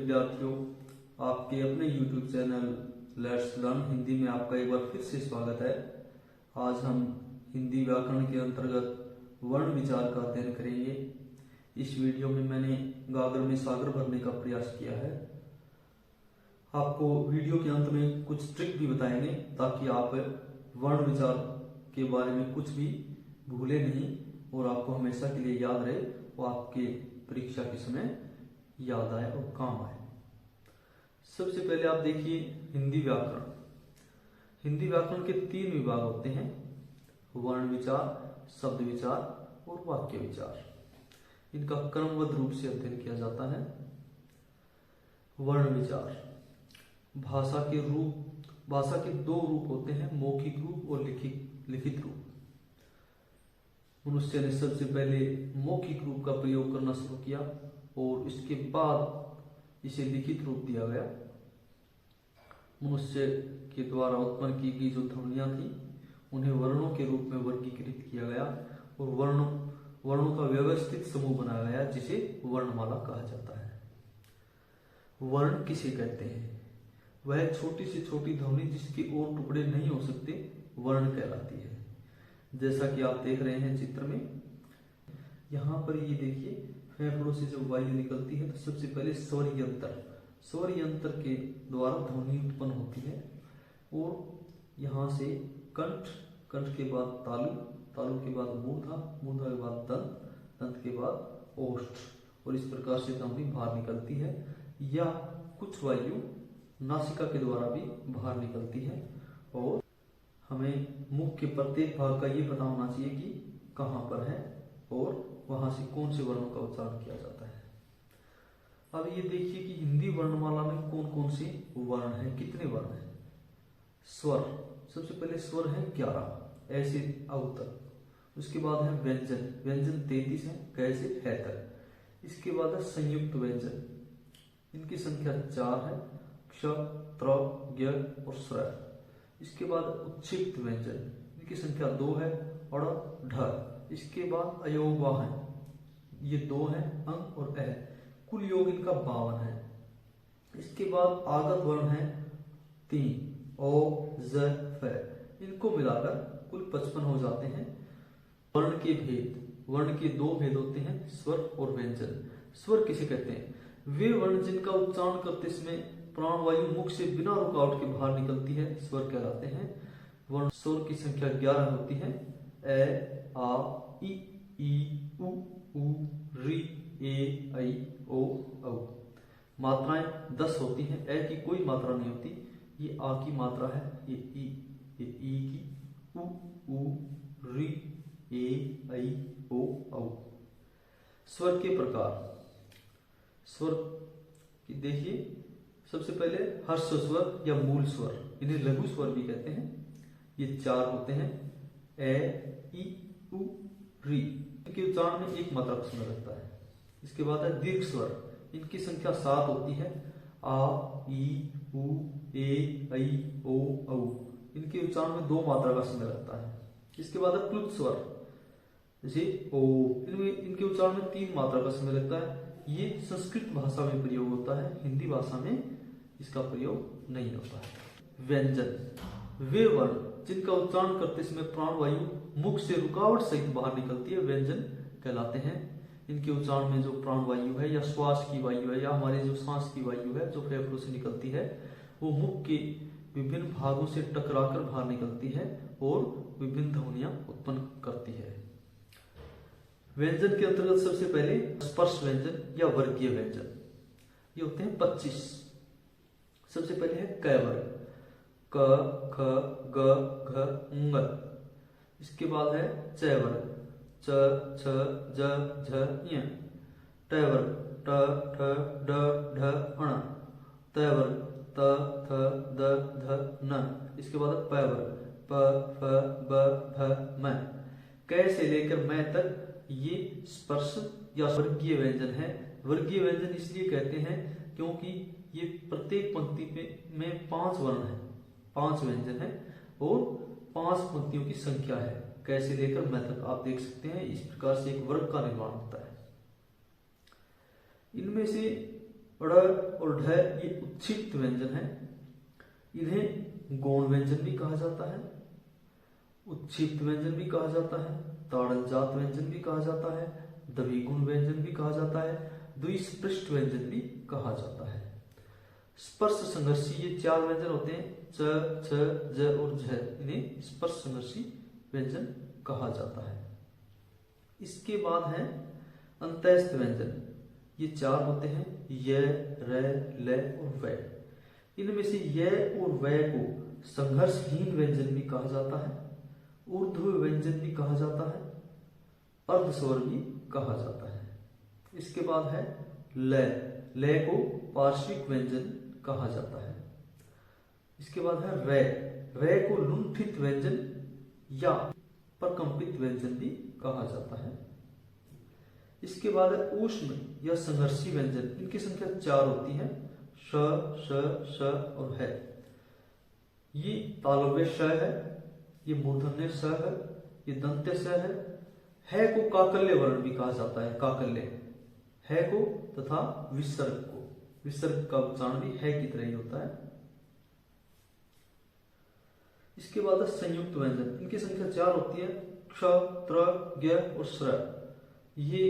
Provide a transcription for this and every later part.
विद्यार्थियों, आपके अपने YouTube channel let's learn Hindi में आपका एक बार फिर से स्वागत है। आज हम हिंदी व्याकरण के अंतर्गत वर्ण विचार का अध्ययन करेंगे। इस वीडियो में मैंने गागर में सागर भरने का प्रयास किया है। आपको वीडियो के अंत में कुछ ट्रिक भी बताएंगे ताकि आप वर्ण विचार के बारे में कुछ भी भूले नहीं और आपको हमेशा के लिए याद रहे, वो आपके परीक्षा के समय याद आए और काम आए। सबसे पहले आप देखिए हिंदी व्याकरण। हिंदी व्याकरण के 3 विभाग होते हैं: वर्ण विचार, शब्द विचार और वाक्य विचार। इनका क्रमबद्ध रूप से अध्ययन किया जाता है। वर्ण विचार, भाषा के 2 रूप होते हैं, मौखिक रूप और लिखित रूप। मनुष्य ने सबसे पहले मौखिक रूप का प्रयोग करना शुरू किया और इसके बाद इसे लिखित रूप दिया गया। मनुष्य के द्वारा उत्पन्न की गई जो ध्वनियां थी उन्हें वर्णों के रूप में वर्गीकृत किया गया और वर्णों का व्यवस्थित समूह बनाया गया जिसे वर्णमाला कहा जाता है। वर्ण किसे कहते हैं? वह छोटी से छोटी ध्वनि जिसके और टुकड़े नहीं हो सकते वर्ण कहलाती है। जैसा कि आप देख रहे हैं चित्र में, यहाँ पर ये देखिए, फेफड़ों से जब वायु निकलती है तो सबसे पहले स्वर यंत्र के द्वारा ध्वनि उत्पन्न होती है और यहाँ से कंठ के बाद तालु के बाद मूर्धा के बाद दंत के बाद ओष्ठ, और इस प्रकार से ध्वनि बाहर निकलती है। या कुछ वायु नासिका के द्वारा भी बाहर निकलती है और हमें मुख के प्रत्येक भाग का ये पता होना चाहिए कि कहाँ पर है और वहां से कौन से वर्णों का उच्चारण किया जाता है। अब ये देखिए कि हिंदी वर्णमाला में कौन कौन से वर्ण हैं, कितने वर्ण हैं। स्वर, सबसे पहले स्वर है 11, ऐसे औ तक। उसके बाद है व्यंजन 33 है, कैसे है तक। इसके बाद है संयुक्त व्यंजन, इनकी संख्या 4 है, क्ष, त्र, ज्ञ और स्वर। इसके बाद उच्छिष्ट व्यंजन, इनकी संख्या 2 है, और ढ। इसके बाद अयोगवा है, ये 2 है, अंग और अ। कुल योग इनका 52 है। इसके बाद आगत वर्ण है 3, ओ, ज, फ। इनको मिलाकर कुल 55 हो जाते हैं। वर्ण के 2 भेद होते हैं, स्वर और व्यंजन। स्वर किसे कहते हैं? वे वर्ण जिनका उच्चारण करते समय प्राणवायु मुख से बिना रुकावट के बाहर निकलती है, स्वर कहलाते हैं। वर्ण स्वर की संख्या 11 होती है: ए, आ, ई, उ, री, ए, ऐ, ओ, औ। मात्राएं 10 होती हैं। ए की कोई मात्रा नहीं होती, ये आ की मात्रा है, ये ई की, उ, री, ए, ऐ, ओ, औ। स्वर के प्रकार। स्वर की देखिए, सबसे पहले हर्ष स्वर या मूल स्वर, इन्हें लघु स्वर भी कहते हैं। ये 4 होते हैं: ए, ई, उ, री। इनके उच्चारण में एक मात्रा का समय लगता है। इसके बाद है दीर्घ स्वर, इनकी संख्या 7 होती है: आ, ई, उ, ए, ऐ, ओ, औ। इनके उच्चारण में 2 मात्रा का समय लगता है। इसके बाद है प्लुत स्वर, जैसे ओ। इनके उच्चारण में 3 मात्रा का समय लगता है। ये संस्कृत भाषा में प्रयोग होता है, हिंदी भाषा में इसका प्रयोग नहीं होता है। व्यंजन, वे वर्ण जिनका उच्चारण करते समय प्राणवायु मुख से रुकावट सहित बाहर निकलती है, व्यंजन कहलाते हैं। इनके उच्चारण में जो प्राणवायु है या श्वास की वायु है या हमारे जो सांस की वायु है जो फेफड़ों से निकलती है, वो मुख के विभिन्न भागों से टकराकर बाहर निकलती है और विभिन्न ध्वनियां उत्पन्न करती है। व्यंजन के अंतर्गत सबसे पहले स्पर्श व्यंजन या वर्गीय व्यंजन, ये होते हैं 25। सबसे पहले है क वर्ग, क, ख, ग, घ, ङ। इसके बाद है च वर्ग, च, छ, ज, झ, ञ। ट वर्ग, ट, ठ, ड, ढ, ण। त वर्ग, त, थ, द, ध, न। इसके बाद प वर्ग, प, फ, ब, भ, म। क से लेकर मैं तक ये स्पर्श या वर्गीय व्यंजन है। वर्गीय व्यंजन इसलिए कहते हैं क्योंकि ये प्रत्येक पंक्ति में 5 वर्ण है, 5 व्यंजन है और 5 पंक्तियों की संख्या है। कैसे लेकर मैं तक आप देख सकते हैं, इस प्रकार से एक वर्ग का निर्माण होता है। इनमें से ड़ और ढ ये उच्छिष्ट व्यंजन है। इन्हें गौण व्यंजन भी कहा जाता है, उच्छिष्ट व्यंजन भी कहा जाता है, ताड़नजात व्यंजन भी कहा जाता है, द्विगुण व्यंजन भी कहा जाता है, द्विस्पृष्ट व्यंजन भी कहा जाता है। स्पर्श संघर्षी ये 4 व्यंजन होते हैं, च, छ, ज और झ, इन्हें स्पर्श संघर्षी व्यंजन कहा जाता है। इसके बाद है अंत्यस्थ व्यंजन, ये 4 होते हैं, य, र, ल और व। इनमें से य और व को संघर्षहीन व्यंजन भी कहा जाता है, ऊर्ध्व व्यंजन भी कहा जाता है, अर्धस्वर भी कहा जाता है। इसके बाद है ल, ल को पार्श्विक व्यंजन कहा जाता है। इसके बाद है रे, रे को लुंठित व्यंजन या प्रकंपित व्यंजन भी कहा जाता है। इसके बाद है ऊष्म या संघर्षी व्यंजन, इनकी संख्या 4 होती है, श, श, श और है। ये तालव्य श है, ये मूर्धन्य स है, ये दंत्य स है को काकल्य वर्ण भी कहा जाता है, काकल्य है को तथा विसर्ग को, विसर्ग का उच्चारण भी है की तरह ही होता है। इसके बाद संयुक्त व्यंजन, इनकी संख्या 4 होती है, क्ष, त्र, ज्ञ और स्र। ये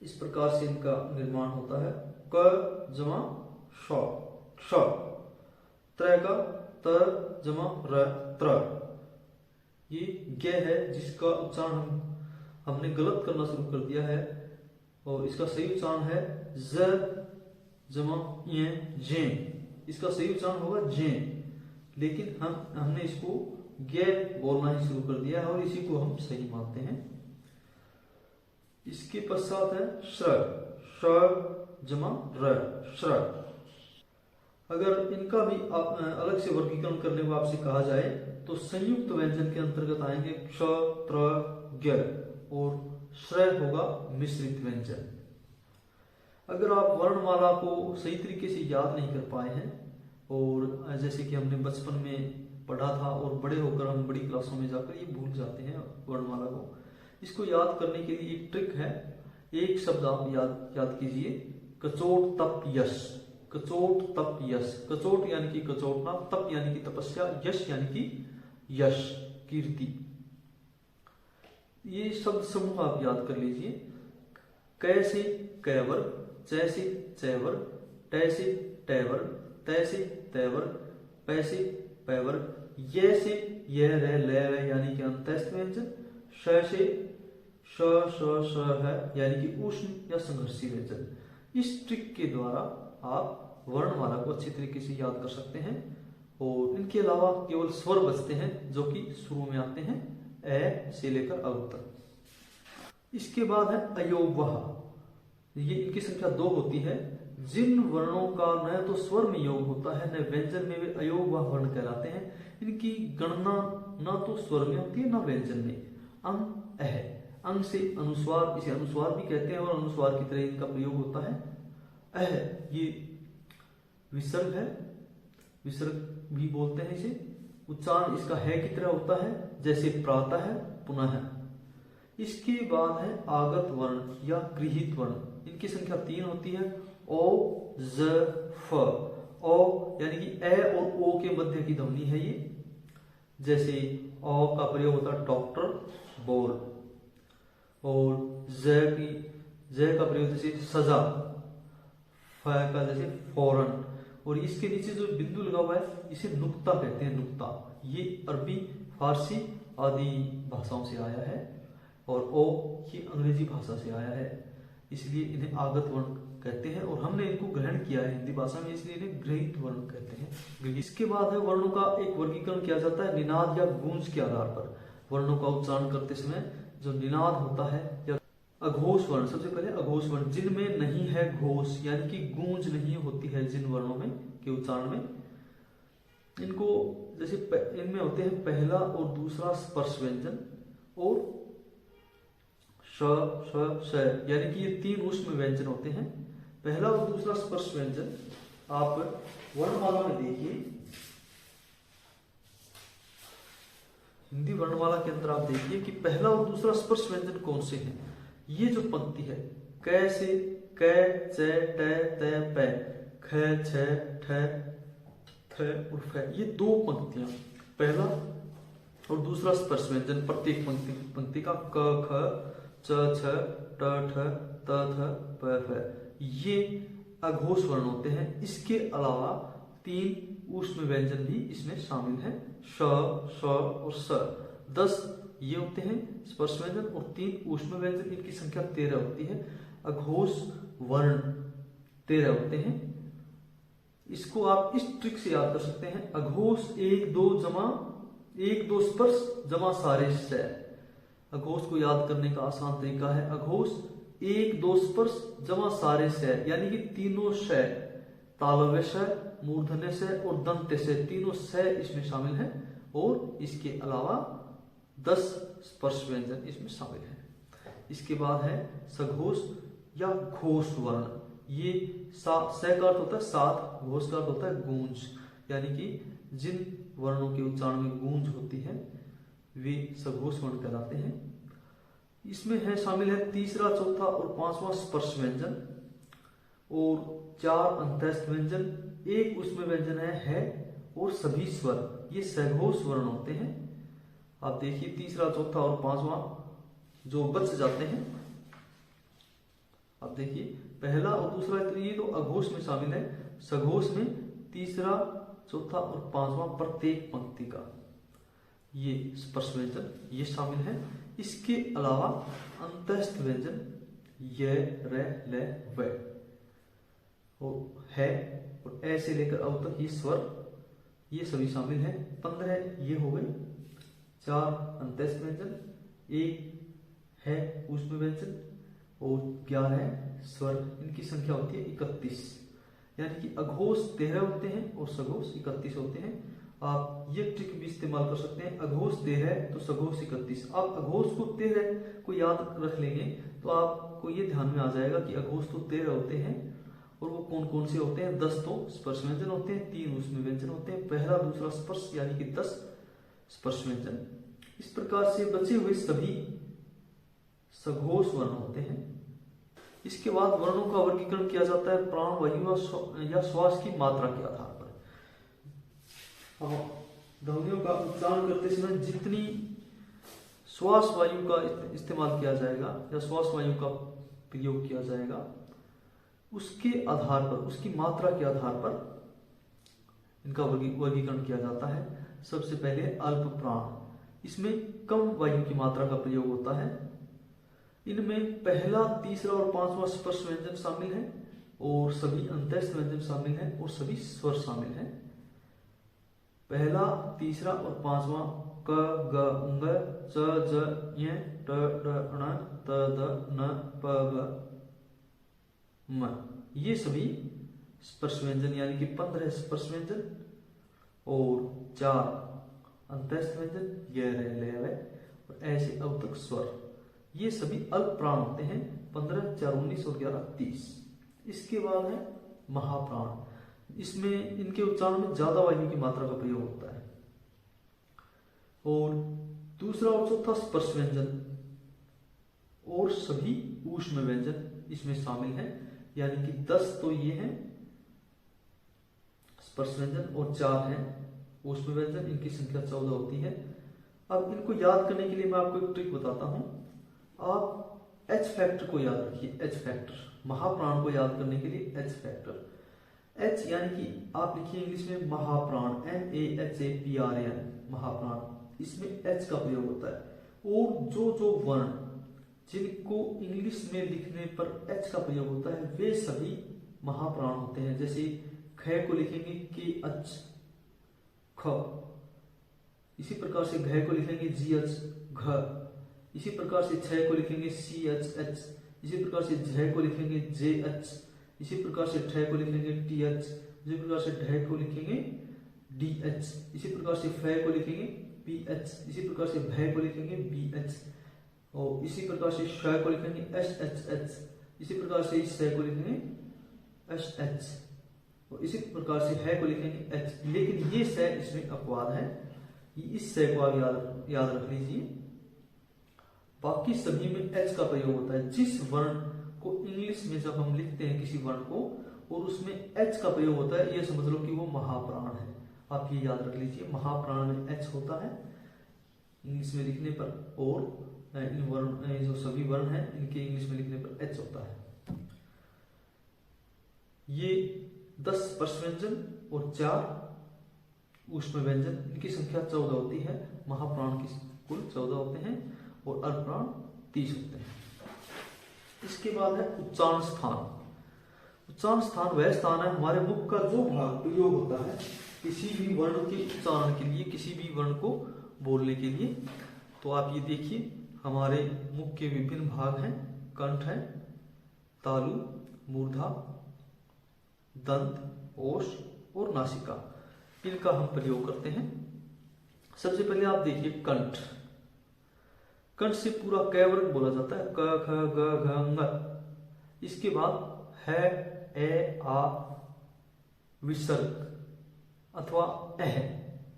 इस प्रकार से इनका निर्माण होता है, क जमा श, क्ष, त्र का त जमा र, त्र। ये ज्ञ है जिसका उच्चारण हमने गलत करना शुरू कर दिया है, और इसका सही उच्चारण है ज जमा य, जे। इसका सही उच्चारण होगा जे, लेकिन हमने इसको ज्ञ बोलना ही शुरू कर दिया है और इसी को हम सही मानते हैं। इसके पश्चात है श्र, श जमा र, श्र। अगर इनका भी अलग से वर्गीकरण करने को आपसे कहा जाए तो संयुक्त व्यंजन के अंतर्गत आएंगे क्ष, त्र, ज्ञ और श्र होगा मिश्रित व्यंजन। अगर आप वर्णमाला को सही तरीके से याद नहीं कर पाए हैं, और जैसे कि हमने बचपन में पढ़ा था और बड़े होकर हम बड़ी क्लासों में जाकर ये भूल जाते हैं वर्णमाला को, इसको याद करने के लिए एक ट्रिक है। एक शब्द आप याद कीजिए, कचोट तप यश, कचोट तप यश। कचोट यानी कि कचोटना, तप यानी कि तपस्या, यश यानी कि यश, कीर्ति। ये शब्द समूह आप याद कर लीजिए, कै से कैवर, च से चैवर, ट से टैवर, तै से तैवर, पै से पैवर, ये से यह रह ले यानी कि अंत्यस्थ व्यंजन, श से श श है यानी कि उष्ण या संघर्षी व्यंजन। इस ट्रिक के द्वारा आप वर्णमाला को अच्छी तरीके से याद कर सकते हैं। और इनके अलावा केवल स्वर बचते हैं जो कि शुरू में आते हैं, ए से लेकर अ तक। इसके बाद है अयोगवह, ये इनकी संख्या 2 होती है। जिन वर्णों का न तो स्वर में योग होता है न व्यंजन में, वे अयोगवह वर्ण कहलाते हैं। इनकी गणना न तो स्वर में होती है न व्यंजन में। अंग अह, अंग से अनुस्वार, इसे अनुस्वार भी कहते हैं और अनुस्वार की तरह इनका प्रयोग होता है। अह ये विसर्ग है, विसर्ग भी बोलते हैं इसे। उच्चारण इसका है की तरह होता है, जैसे प्रातः है, पुनः है। इसके बाद है आगत वर्ण या गृहीत वर्ण, इनकी संख्या 3 होती है। ओ, ज, फ। ओ यानी कि ए और ओ के मध्य की ध्वनि है ये, जैसे ओ का प्रयोग होता है डॉक्टर, बोल। और ज का प्रयोग जैसे सजा, फ का जैसे फौरन। और इसके नीचे जो बिंदु लगा हुआ है इसे नुक्ता कहते हैं, नुक्ता। ये अरबी, फारसी आदि भाषाओं से आया है, और ओ ये अंग्रेजी भाषा से आया है, इसलिए इन्हें आगत वर्ण कहते हैं। और हमने इनको ग्रहण किया है हिंदी भाषा में, इसलिए इन्हें गृहीत वर्ण कहते हैं। इसके बाद है वर्णों का एक वर्गीकरण किया जाता है निनाद या गूंज के आधार पर। वर्णों का उच्चारण करते समय जो निनाद होता है या अघोष वर्ण, सबसे पहले अघोष वर्ण जिनमें नहीं है घोष यानी कि गूंज नहीं होती है, जिन वर्णों में के उच्चारण में, इनको जैसे इनमें होते हैं पहला और दूसरा स्पर्श व्यंजन और श यानी कि ये 3 ऊष्म व्यंजन होते हैं। पहला और दूसरा स्पर्श व्यंजन आप वर्णमाला में देखिए, हिंदी वर्णमाला के अंदर आप देखिए कि पहला और दूसरा स्पर्श व्यंजन कौन से हैं। ये जो पंक्ति है कै से क, च, ट, त, प, ख, छ, ठ, थ और फ। ये दो पंक्तियां, पहला और दूसरा स्पर्श व्यंजन प्रत्येक पंक्ति का क, ख, च, छ, ट, ठ, त, थ, प, फ, ये अघोष वर्ण होते हैं। इसके अलावा 3 ऊष्म व्यंजन भी इसमें शामिल हैं, श, श और स। 10 ये होते हैं स्पर्श व्यंजन और 3 ऊष्म व्यंजन, इनकी संख्या 13 होती है। अघोष वर्ण 13 होते हैं। इसको आप इस ट्रिक से याद कर सकते हैं, अघोष 1 2 स्पर्श जमा सारे श। अघोष को याद करने का आसान तरीका है, अघोष 1 2 स्पर्श जमा सारे श, यानी कि तीनों श, तालव्य श, मूर्धन्य श और दंत्य श, तीनों श इसमें शामिल हैं। और इसके अलावा 10 स्पर्श व्यंजन इसमें शामिल हैं। इसके बाद है सघोष या घोष वर्ण। ये स का अर्थ होता है साथ, घोष का अर्थ होता है गूंज, यानी कि जिन वर्णों के उच्चारण में गूंज होती है वे सघोष वर्ण कहलाते हैं। इसमें है शामिल है तीसरा, चौथा और 5वां स्पर्श व्यंजन और 4 अंतस्थ व्यंजन, 1 उसमें व्यंजन है और सभी स्वर, ये सघोष वर्ण होते हैं। आप देखिए तीसरा, चौथा और 5वां जो बच जाते हैं, आप देखिए पहला और दूसरा, ये तो अघोष में शामिल है। सघोष में तीसरा, चौथा और 5वां प्रत्येक पंक्ति का ये स्पर्श व्यंजन ये शामिल है। इसके अलावा अंतस्थ व्यंजन य, र, ल, व और है और ऐसे लेकर अब तक ये स्वर ये सभी शामिल हैं। 15 ये हो गए 4 अंतस्थ व्यंजन, 1 है ऊष्म व्यंजन और 11 है स्वर। इनकी संख्या होती है 31, यानी कि अघोष 13 होते हैं और सघोष 31 होते हैं। आप ये ट्रिक भी इस्तेमाल कर सकते हैं, अघोष 13 तो सघोष 31। आप अघोष को 13 को याद रख लेंगे तो आपको ये ध्यान में आ जाएगा कि अघोष तो 13 होते हैं और वो कौन कौन से होते हैं। 10 तो स्पर्श व्यंजन होते हैं, 3 उसमें व्यंजन होते हैं, पहला दूसरा स्पर्श यानी कि 10 स्पर्श व्यंजन। इस प्रकार से बचे हुए सभी सघोष वर्ण होते हैं। इसके बाद वर्णों का वर्गीकरण किया जाता है प्राण वायु या श्वास की मात्रा के आधार पर। हम ध्वनियों का उच्चारण करते समय जितनी श्वास वायु का इस्तेमाल किया जाएगा या श्वास वायु का प्रयोग किया जाएगा, उसके आधार पर, उसकी मात्रा के आधार पर इनका वर्गीकरण किया जाता है। सबसे पहले अल्प प्राण, इसमें कम वायु की मात्रा का प्रयोग होता है। इनमें पहला, तीसरा और 5वां स्पर्श व्यंजन शामिल है और सभी अंतस्थ व्यंजन शामिल हैं और सभी स्वर शामिल हैं। पहला, तीसरा और 5वां क, ग, ङ, च, ज, ञ, ट, ड, ण, त, द, न, प, ग, म, ये सभी स्पर्श व्यंजन यानी कि 15 स्पर्श व्यंजन और 4 अंतस्थ व्यंजन य, र, ल, व और ऐसे अब तक स्वर, ये सभी अल्प प्राण होते हैं। 15, 4, 19 और 11, 30। इसके बाद है महाप्राण, इसमें इनके उच्चारण में ज्यादा वायु की मात्रा का प्रयोग होता है। और दूसरा और चौथा स्पर्श व्यंजन और सभी ऊष्म व्यंजन इसमें शामिल हैं, यानी कि 10 तो ये हैं स्पर्श व्यंजन और 4 हैं ऊष्म व्यंजन, इनकी संख्या 14 होती है। अब इनको याद करने के लिए मैं आपको एक ट्रिक बताता हूं। आप एच फैक्टर को याद रखिए, एच फैक्टर, महाप्राण को याद करने के लिए एच फैक्टर। एच यानी कि आप लिखिए इंग्लिश में महाप्राण, MAHAPRAN, महाप्राण, इसमें एच का प्रयोग होता है। और जो वर्ण जिनको इंग्लिश में लिखने पर एच का प्रयोग होता है वे सभी महाप्राण होते हैं। जैसे ख को लिखेंगे KH, ख, इसी प्रकार से घ को लिखेंगे GH, घ, इसी प्रकार से छ को लिखेंगे CH, H, इसी प्रकार से झ को लिखेंगे JH, इसी प्रकार से ठ को लिखेंगे TH, इसी प्रकार से ढ को लिखेंगे DH, इसी प्रकार से फ को लिखेंगे PH, इसी प्रकार से भ को लिखेंगे BH और इसी प्रकार से श को लिखेंगे SHH, इसी प्रकार से स को लिखेंगे SH और इसी प्रकार से ह को लिखेंगे H। लेकिन ये स इसमें अपवाद है, इस स को आप याद रख लीजिए। बाकी सभी में एच का प्रयोग होता है। जिस वर्ण को इंग्लिश में जब हम लिखते हैं किसी वर्ण को और उसमें एच का प्रयोग होता है, ये समझ लो कि वो महाप्राण है। आप ये याद रख लीजिए, महाप्राण में एच होता है इंग्लिश में लिखने पर, और इन वर्ण जो सभी वर्ण हैं इनके इंग्लिश में लिखने पर एच होता है। ये 10 स्पर्श व्यंजन और 4 ऊष्म व्यंजन, इनकी संख्या 14 होती है। महाप्राण की कुल 14 होते हैं और अर्धप्राण 30 होते हैं। इसके बाद है उच्चारण स्थान। उच्चारण स्थान वह स्थान है हमारे मुख का जो भाग प्रयोग होता है किसी भी वर्ण के उच्चारण के लिए, किसी भी वर्ण को बोलने के लिए। तो आप ये देखिए, हमारे मुख के विभिन्न भाग हैं, कंठ है, तालु, मूर्धा, दंत, ओष्ठ और नासिका, इनका हम प्रयोग करते हैं। सबसे पहले आप देखिए कंठ। कंठ से पूरा क वर्ग बोला जाता है, क ख ग घ ng। इसके बाद है, ए, आ, विसर्ग अथवा एह,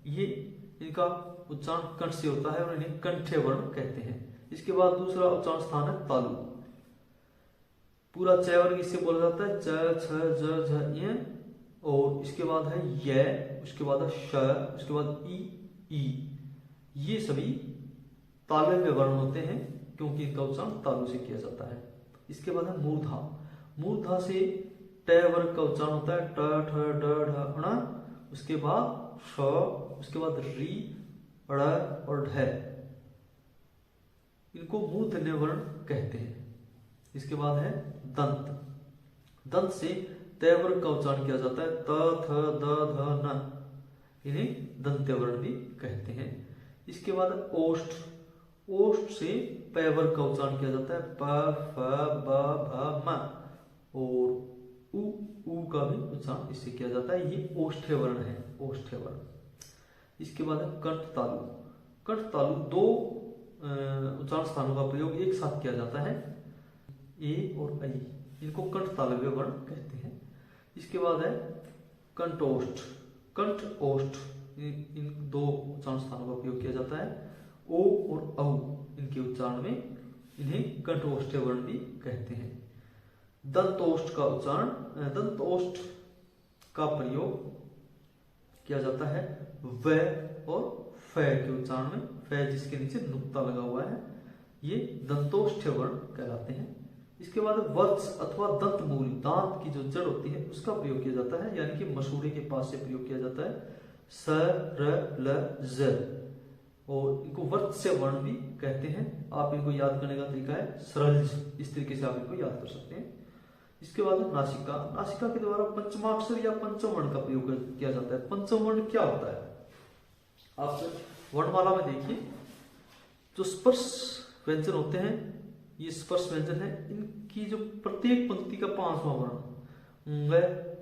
ये इनका उच्चारण कंठ से होता है और इन्हें कंठ्य वर्ण कहते हैं। इसके बाद दूसरा उच्चारण स्थान है तालु। पूरा च वर्ग इससे बोला जाता है, च, छ, ज, झ, य। और इसके बाद है य, उसके बाद है श, उसके बाद ई। ये सभी तालव्य वर्ण होते हैं क्योंकि इनका उच्चारण तालु से किया जाता है। इसके बाद है मूर्धा। मूर्धा से ट वर्ग का उच्चारण होता है, ट, ठ, ड, ढ, ण। उसके बाद श, उसके बाद री, ड़ और ढ, इनको मूर्धन्य वर्ण कहते हैं। इसके बाद है दंत। दंत से त वर्ग का उच्चारण किया जाता है, त, थ, द, ध, न। इन्हें दंत्य वर्ण भी कहते हैं। इसके बाद ओष्ठ। ओष्ठ से प वर्ग का उच्चारण किया जाता है, प, फ, ब, भ, म। और उ का भी उच्चारण इससे किया जाता है। ये ओष्ठ्य वर्ण है, ओष्ठ्य वर्ण। इसके बाद है कंठ तालु। कंठ तालु 2 उच्चारण स्थानों का प्रयोग एक साथ किया जाता है, ए और ऐ, इनको कंठ तालव्य वर्ण कहते हैं। इसके बाद है कंठोष्ठ। कंठ ओष्ठ, इन 2 उच्चारण स्थानों का प्रयोग किया जाता है, ओ और औ, इनके उच्चारण में इन्हें कंठोष्ठ्य वर्ण भी कहते हैं। दंतोष्ठ का उच्चारण, दंतोष्ठ का प्रयोग किया जाता है व और फ के उच्चारण में, फ जिसके नीचे नुक्ता लगा हुआ है, ये दंतोष्ठ्य वर्ण कहलाते हैं। इसके बाद वत्स अथवा दंत मूल, दांत की जो जड़ होती है उसका प्रयोग किया जाता है, यानी कि मसूड़े के पास से प्रयोग किया जाता है, स, र, ल, ज। और इनको वत्स्य वर्ण भी कहते हैं। आप इनको याद करने का तरीका है सरल, इस तरीके से आप इनको याद कर सकते हैं। इसके बाद नासिका। नासिका के द्वारा पंचमाक्षर या पंचम वर्ण का प्रयोग किया जाता है। पंचम वर्ण क्या होता है? आप वर्णमाला में देखिए, जो स्पर्श व्यंजन होते हैं, ये स्पर्श व्यंजन है, इनकी जो प्रत्येक पंक्ति का 5वां वर्ण व,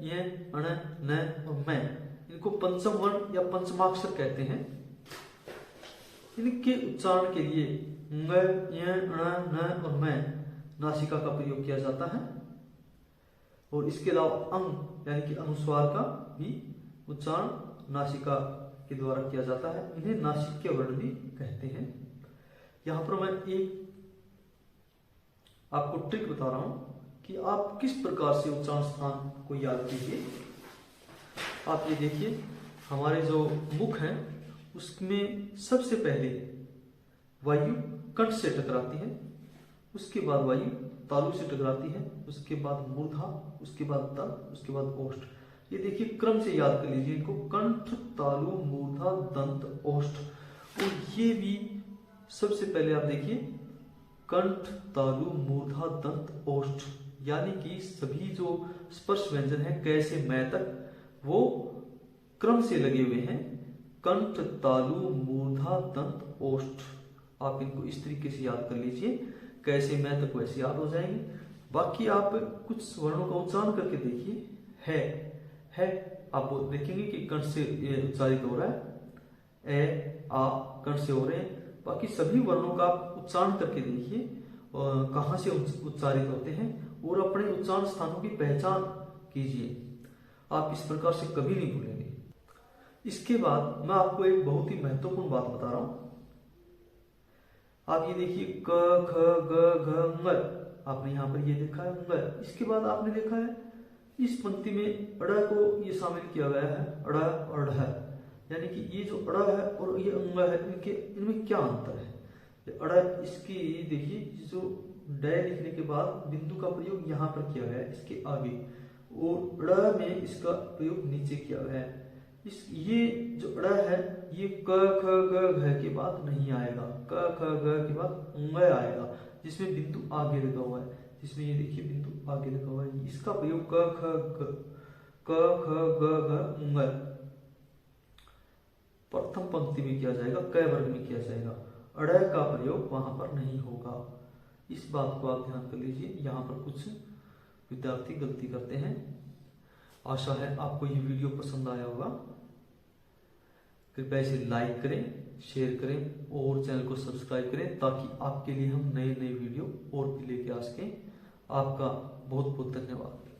य, अण, न और मैं, इनको पंचम वर्ण या पंचमाक्षर कहते हैं। इनके उच्चारण के लिए व, य, अण, न और मैं नासिका का प्रयोग किया जाता है। और इसके अलावा अंग यानी कि अनुस्वार का भी उच्चारण नासिका के द्वारा किया जाता है, इन्हें नासिक्य वर्ण भी कहते हैं। यहां पर मैं एक आपको ट्रिक बता रहा हूं कि आप किस प्रकार से उच्चारण स्थान को याद कीजिए। आप ये देखिए, हमारे जो मुख है उसमें सबसे पहले वायु कंठ से टकराती है, उसके बाद वायु तालु से टकराती है, उसके बाद मूर्धा, उसके बाद दंत, उसके बाद ओष्ठ। ये देखिए क्रम से याद कर लीजिए इनको, कंठ, तालु, मूर्धा, दंत, ओष्ठ। और ये भी सबसे पहले आप देखिए कंठ, तालु, मूर्धा, दंत, ओष्ठ, यानी कि सभी जो स्पर्श व्यंजन है क से मैं तक, वो क्रम से लगे हुए हैं। कंठ, तालु, मूर्धा, दंत, ओष्ठ। आप इनको इस तरीके से याद कर लीजिए, कैसे मैं तक वैसे याद हो जाएंगे। बाकी आप कुछ वर्णों का उच्चारण करके देखिए, है आप देखेंगे कि कंठ से उच्चारित हो रहा है, ए, आ कंठ से हो रहे हैं। बाकी सभी वर्णों का आप उच्चारण करके देखिए कहाँ से उच्चारित होते हैं और अपने उच्चारण स्थानों की पहचान कीजिए। आप इस प्रकार से कभी नहीं भूलेंगे। इसके बाद मैं आपको एक बहुत ही महत्वपूर्ण बात बता रहा हूं। आप ये देखिए क, ख, ग, घ, ng, आपने यहाँ पर ये देखा है ङ। इसके बाद आपने देखा है इस पंक्ति में अड़ा को ये शामिल किया गया है, अड़ा और ढ, यानी कि ये जो अड़ा है और ये अंग है, इनमें क्या अंतर है? अड़ा इसकी देखिए, जो डय लिखने के बाद बिंदु का प्रयोग यहाँ पर किया गया है इसके आगे, और अड़ा में इसका प्रयोग नीचे किया गया है। ये जो अड़ा है ये क ख ग घ के बाद नहीं आएगा, क ख ग के बाद ङ आएगा, जिसमें बिंदु आगे लगा हुआ है, जिसमें ये देखिए बिंदु आगे लगा हुआ है। इसका प्रयोग क ख ग घ ङ प्रथम पंक्ति में किया जाएगा, क वर्ग में किया जाएगा। अड़य का प्रयोग वहां पर नहीं होगा। इस बात को आप ध्यान कर लीजिए। यहाँ पर कुछ विद्यार्थी गलती करते हैं। आशा है आपको ये वीडियो पसंद आया होगा। कृपया इसे लाइक करें, शेयर करें और चैनल को सब्सक्राइब करें, ताकि आपके लिए हम नए नए वीडियो और भी लेके आ सकें। आपका बहुत बहुत धन्यवाद।